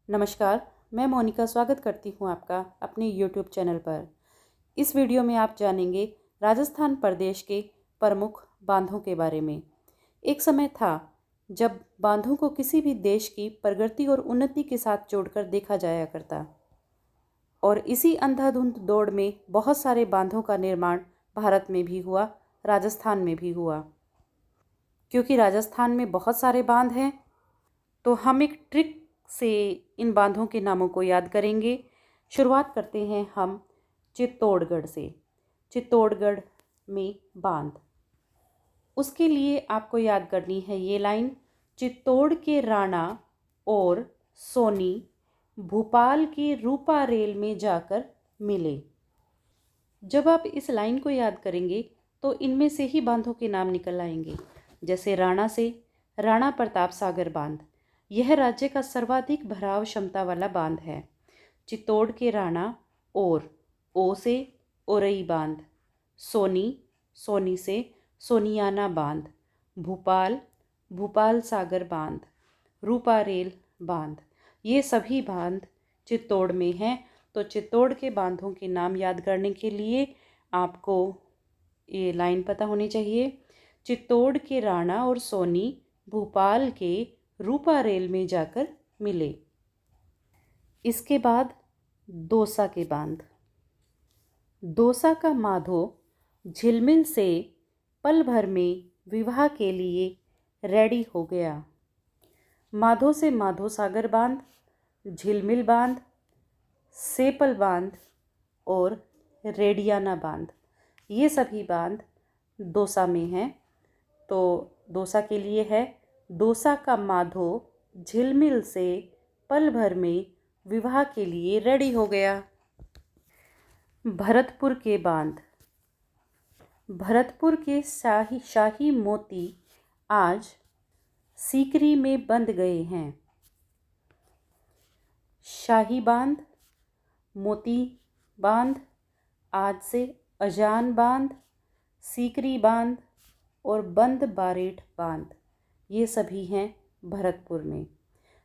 नमस्कार, मैं मोनिका स्वागत करती हूँ आपका अपने यूट्यूब चैनल पर। इस वीडियो में आप जानेंगे राजस्थान प्रदेश के प्रमुख बांधों के बारे में। एक समय था जब बांधों को किसी भी देश की प्रगति और उन्नति के साथ जोड़कर देखा जाया करता, और इसी अंधाधुंध दौड़ में बहुत सारे बांधों का निर्माण भारत में भी हुआ, राजस्थान में भी हुआ। क्योंकि राजस्थान में बहुत सारे बांध हैं, तो हम एक ट्रिक से इन बांधों के नामों को याद करेंगे। शुरुआत करते हैं हम चित्तौड़गढ़ से। चित्तौड़गढ़ में बांध, उसके लिए आपको याद करनी है ये लाइन: चित्तौड़ के राणा और सोनी भोपाल की रूपा रेल में जाकर मिले। जब आप इस लाइन को याद करेंगे तो इनमें से ही बांधों के नाम निकल आएंगे। जैसे राणा से राणा प्रताप सागर बांध, यह राज्य का सर्वाधिक भराव क्षमता वाला बांध है। चित्तौड़ के राणा और ओ से ओरई बांध, सोनी से सोनियाना बांध, भूपाल सागर बांध, रूपा रेल बांध, ये सभी बांध चित्तौड़ में हैं। तो चित्तौड़ के बांधों के नाम याद करने के लिए आपको ये लाइन पता होनी चाहिए: चित्तौड़ के राणा और सोनी भोपाल के रूपा रेल में जाकर मिले। इसके बाद दौसा के बांध। दौसा का माधो झिलमिल से पल भर में विवाह के लिए रेडी हो गया। माधो से माधो सागर बांध, झिलमिल बांध, सेपल बांध और रेडियाना बांध, ये सभी बांध दौसा में हैं। तो दौसा के लिए है: दौसा का माधो झिलमिल से पल भर में विवाह के लिए रेडी हो गया। भरतपुर के बांध। भरतपुर के शाही मोती आज सीकरी में बंध गए हैं। शाही बांध, मोती बांध, आज से अजान बांध, सीकरी बांध और बंद बारेठ बांध, ये सभी हैं भरतपुर में।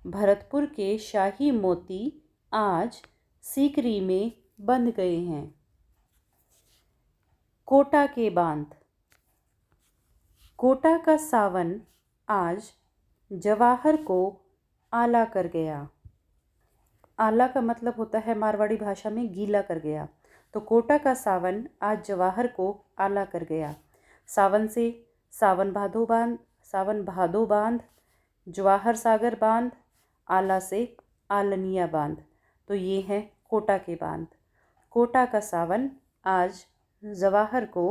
भरतपुर के शाही मोती आज सीकरी में बंध गए हैं। कोटा के बांध। कोटा का सावन आज जवाहर को आला कर गया। आला का मतलब होता है मारवाड़ी भाषा में गीला कर गया। तो कोटा का सावन आज जवाहर को आला कर गया। सावन से सावन भादो बांध, जवाहर सागर बांध, आला से आलनिया बांध, तो ये हैं कोटा के बांध। कोटा का सावन आज जवाहर को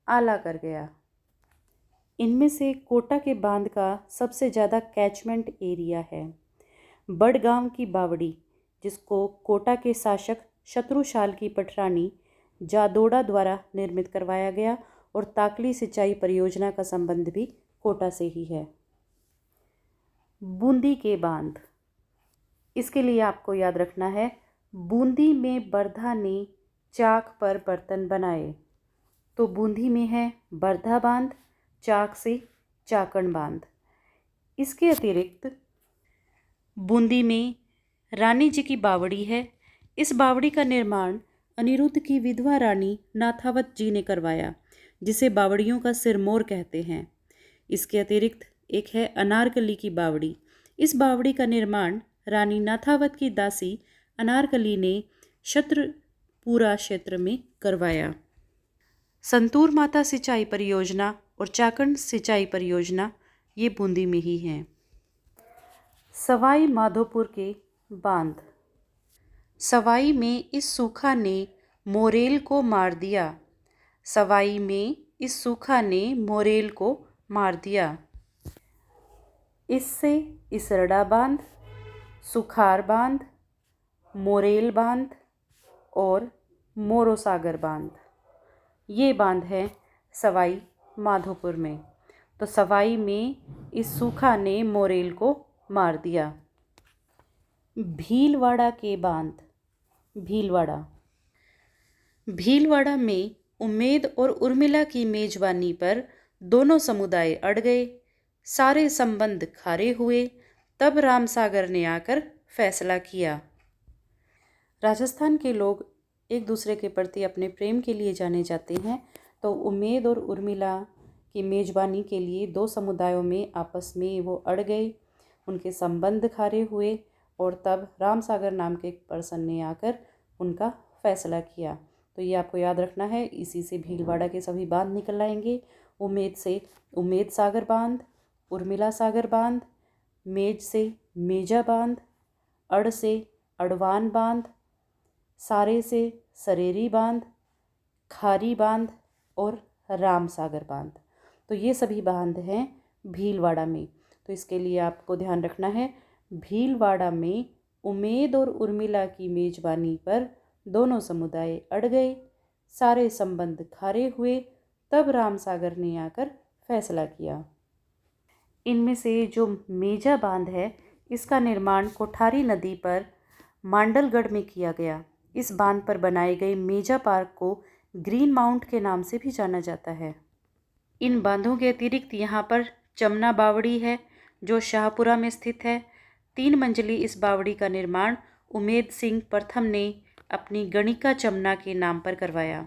आला कर गया। इनमें से कोटा के बांध का सबसे ज़्यादा कैचमेंट एरिया है। बड़गांव की बावड़ी, जिसको कोटा के शासक शत्रुशाल की पटरानी जादोड़ा द्वारा निर्मित करवाया गया, और ताकली सिंचाई परियोजना का संबंध भी कोटा से ही है। बूंदी के बांध, इसके लिए आपको याद रखना है: बूंदी में बरधा ने चाक पर बर्तन बनाए। तो बूंदी में है बरधा बांध, चाक से चाकण बांध। इसके अतिरिक्त बूंदी में रानी जी की बावड़ी है। इस बावड़ी का निर्माण अनिरुद्ध की विधवा रानी नाथावत जी ने करवाया, जिसे बावड़ियों का सिरमौर कहते हैं। इसके अतिरिक्त एक है अनारकली की बावड़ी। इस बावड़ी का निर्माण रानी नाथावत की दासी अनारकली ने छत्रपुरा क्षेत्र में करवाया। संतूर माता सिंचाई परियोजना और चाकण सिंचाई परियोजना ये बूंदी में ही हैं। सवाई माधोपुर के बांध। सवाई में इस सूखा ने मोरेल को मार दिया। सवाई में इस सूखा ने मोरेल को मार दिया। इससे इसरड़ा बांध, सुखार बांध, मोरेल बांध और मोरोसागर बांध, ये बांध है सवाई माधोपुर में। तो सवाई में इस सूखा ने मोरेल को मार दिया। भीलवाड़ा के बांध। भीलवाड़ा में उम्मेद और उर्मिला की मेजबानी पर दोनों समुदाय अड़ गए। सारे संबंध खारे हुए। तब रामसागर ने आकर फैसला किया। राजस्थान के लोग एक दूसरे के प्रति अपने प्रेम के लिए जाने जाते हैं। तो उम्मेद और उर्मिला की मेज़बानी के लिए दो समुदायों में आपस में वो अड़ गए, उनके संबंध खारे हुए और तब राम सागर नाम के एक पर्सन ने आकर उनका फैसला किया। तो ये आपको याद रखना है। इसी से भीलवाड़ा के सभी बांध निकल आएंगे। उम्मेद से उम्मेद सागर बांध, उर्मिला सागर बांध, मेज से मेजा बांध, अड़ से अड़वान बांध, सारे से सरेरी बांध, खारी बांध और राम सागर बांध। तो ये सभी बांध हैं भीलवाड़ा में। तो इसके लिए आपको ध्यान रखना है, भीलवाड़ा में उम्मेद और उर्मिला की मेजबानी पर दोनों समुदाय अड़ गए, सारे संबंध खारे हुए, तब राम सागर ने आकर फैसला किया। इनमें से जो मेजा बांध है, इसका निर्माण कोठारी नदी पर मांडलगढ़ में किया गया। इस बांध पर बनाए गए मेजा पार्क को ग्रीन माउंट के नाम से भी जाना जाता है। इन बांधों के अतिरिक्त यहाँ पर चमना बावड़ी है जो शाहपुरा में स्थित है। 3 मंजिली इस बावड़ी का निर्माण उमेद सिंह प्रथम ने अपनी गणिका चमना के नाम पर करवाया।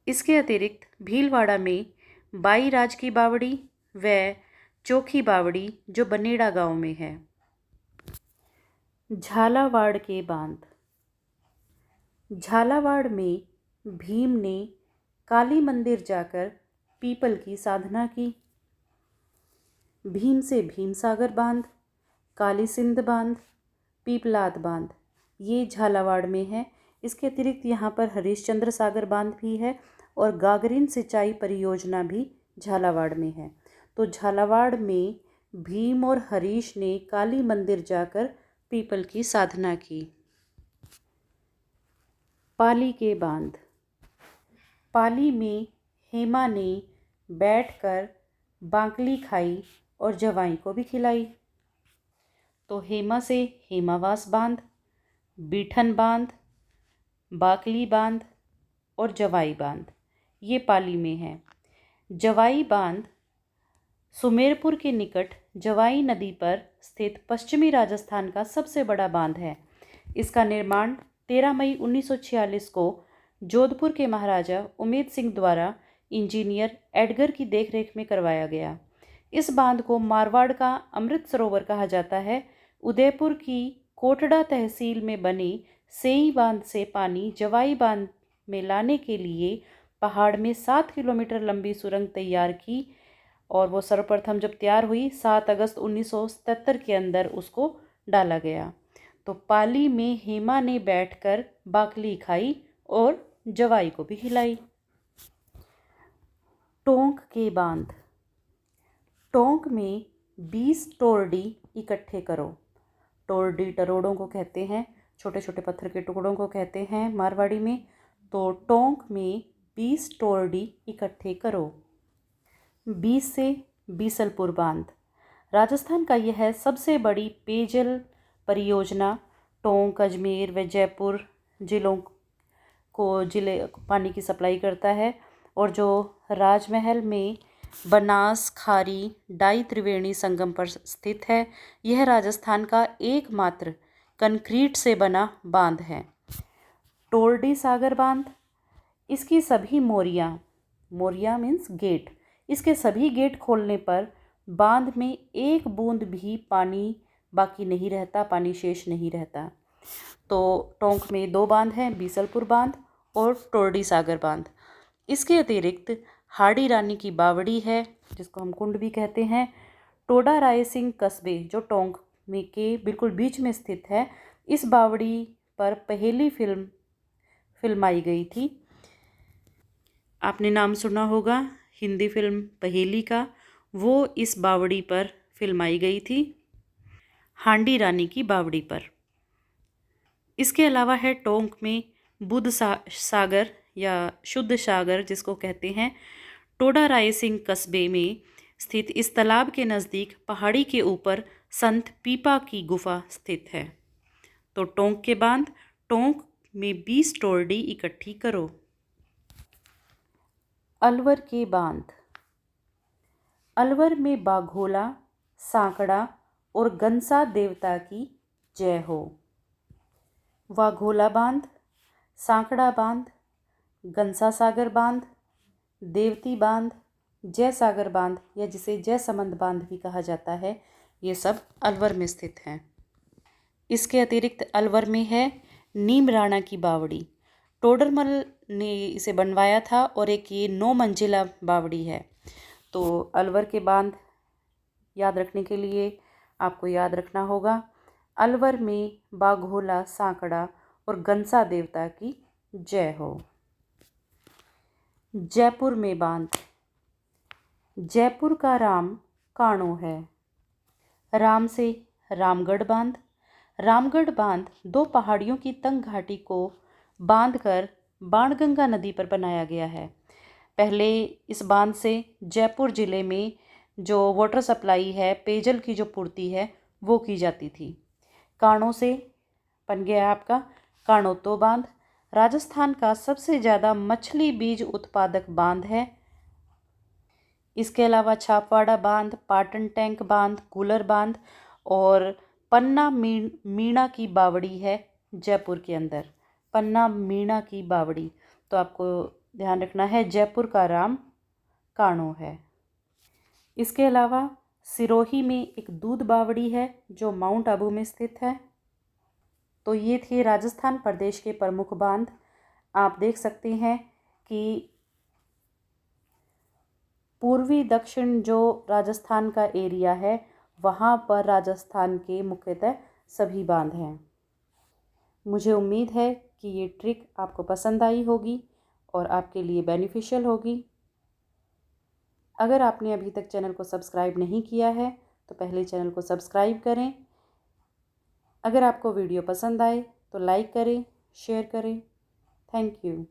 इसके अतिरिक्त भीलवाड़ा में बाई राज की बावड़ी व चोखी बावड़ी जो बनेड़ा गांव में है। झालावाड़ के बांध। झालावाड़ में भीम ने काली मंदिर जाकर पीपल की साधना की। भीम से भीमसागर बांध, काली सिंध बांध, पीपलाद बांध, ये झालावाड़ में है। इसके अतिरिक्त यहाँ पर हरिश्चंद्र सागर बांध भी है और गागरीन सिंचाई परियोजना भी झालावाड़ में है। तो झालावाड़ में भीम और हरीश ने काली मंदिर जाकर पीपल की साधना की। पाली के बांध। पाली में हेमा ने बैठकर बांकली खाई और जवाई को भी खिलाई। तो हेमा से हेमावास बांध, बीठन बांध, बाकली बांध और जवाई बांध, ये पाली में है। जवाई बांध सुमेरपुर के निकट जवाई नदी पर स्थित पश्चिमी राजस्थान का सबसे बड़ा बांध है। इसका निर्माण 13 मई 1946 को जोधपुर के महाराजा उमेद सिंह द्वारा इंजीनियर एडगर की देखरेख में करवाया गया। इस बांध को मारवाड़ का अमृत सरोवर कहा जाता है। उदयपुर की कोटड़ा तहसील में बने सेई बांध से पानी जवाई बांध में लाने के लिए पहाड़ में 7 किलोमीटर लंबी सुरंग तैयार की और वो सर्वप्रथम जब तैयार हुई 7 अगस्त 1977 के अंदर उसको डाला गया। तो पाली में हेमा ने बैठकर बाकली खाई और जवाई को भी खिलाई। टोंक के बांध। टोंक में 20 टोरडी इकट्ठे करो। टोरडी टरोड़ों को कहते हैं, छोटे छोटे पत्थर के टुकड़ों को कहते हैं मारवाड़ी में। तो टोंक में 20 टोरडी इकट्ठे करो। 20 से बीसलपुर बांध। राजस्थान का यह सबसे बड़ी पेयजल परियोजना टोंक, अजमेर व जयपुर जिलों को पानी की सप्लाई करता है और जो राजमहल में बनास खारी डाई त्रिवेणी संगम पर स्थित है। यह राजस्थान का एकमात्र कंक्रीट से बना बांध है। टोरडी सागर बांध। इसकी सभी मोरिया मीन्स गेट, इसके सभी गेट खोलने पर बांध में एक बूंद भी पानी बाकी नहीं रहता, पानी शेष नहीं रहता। तो टोंक में 2 बांध हैं, बीसलपुर बांध और टोरडी सागर बांध। इसके अतिरिक्त हाड़ी रानी की बावड़ी है जिसको हम कुंड भी कहते हैं। टोडा राय सिंह कस्बे जो टोंक में के बिल्कुल बीच में स्थित है। इस बावड़ी पर पहली फिल्माई गई थी। आपने नाम सुना होगा हिंदी फिल्म पहेली का, वो इस बावड़ी पर फिल्माई गई थी, हांडी रानी की बावड़ी पर। इसके अलावा है टोंक में बुद्ध सागर या शुद्ध सागर जिसको कहते हैं। टोडा राय सिंह कस्बे में स्थित इस तालाब के नज़दीक पहाड़ी के ऊपर संत पीपा की गुफा स्थित है। तो टोंक के बांध। टोंक में 20 टोरडी इकट्ठी करो। अलवर के बांध। अलवर में बाघोला, सांकड़ा और गंसा देवता की जय हो। वाघोला बांध, सांकड़ा बांध, गंसासागर बांध, देवती बांध, जय सागर बांध या जिसे जय समंद बांध भी कहा जाता है, ये सब अलवर में स्थित हैं। इसके अतिरिक्त अलवर में है नीम राणा की बावड़ी। टोडरमल ने इसे बनवाया था और एक ये 9 मंजिला बावड़ी है। तो अलवर के बांध याद रखने के लिए आपको याद रखना होगा, अलवर में बाघोला, सांकड़ा और गंसा देवता की जय हो। जयपुर में बांध। जयपुर का राम काणो है। राम से रामगढ़ बांध। रामगढ़ बांध 2 पहाड़ियों की तंग घाटी को बांधकर बाणगंगा नदी पर बनाया गया है। पहले इस बांध से जयपुर ज़िले में जो वाटर सप्लाई है, पेयजल की जो पूर्ति है, वो की जाती थी। काणों से बन गया आपका काणोत्तो बांध। राजस्थान का सबसे ज़्यादा मछली बीज उत्पादक बांध है। इसके अलावा छापवाड़ा बांध, पाटन टैंक बांध, कूलर बांध और पन्ना मीणा की बावड़ी है जयपुर के अंदर। पन्ना मीणा की बावड़ी, तो आपको ध्यान रखना है, जयपुर का राम काणो है। इसके अलावा सिरोही में एक दूध बावड़ी है जो माउंट आबू में स्थित है। तो ये थे राजस्थान प्रदेश के प्रमुख बांध। आप देख सकते हैं कि पूर्वी दक्षिण जो राजस्थान का एरिया है, वहाँ पर राजस्थान के मुख्यतः सभी बांध हैं। मुझे उम्मीद है कि ये ट्रिक आपको पसंद आई होगी और आपके लिए बेनिफिशियल होगी। अगर आपने अभी तक चैनल को सब्सक्राइब नहीं किया है तो पहले चैनल को सब्सक्राइब करें। अगर आपको वीडियो पसंद आए तो लाइक करें, शेयर करें। Thank you.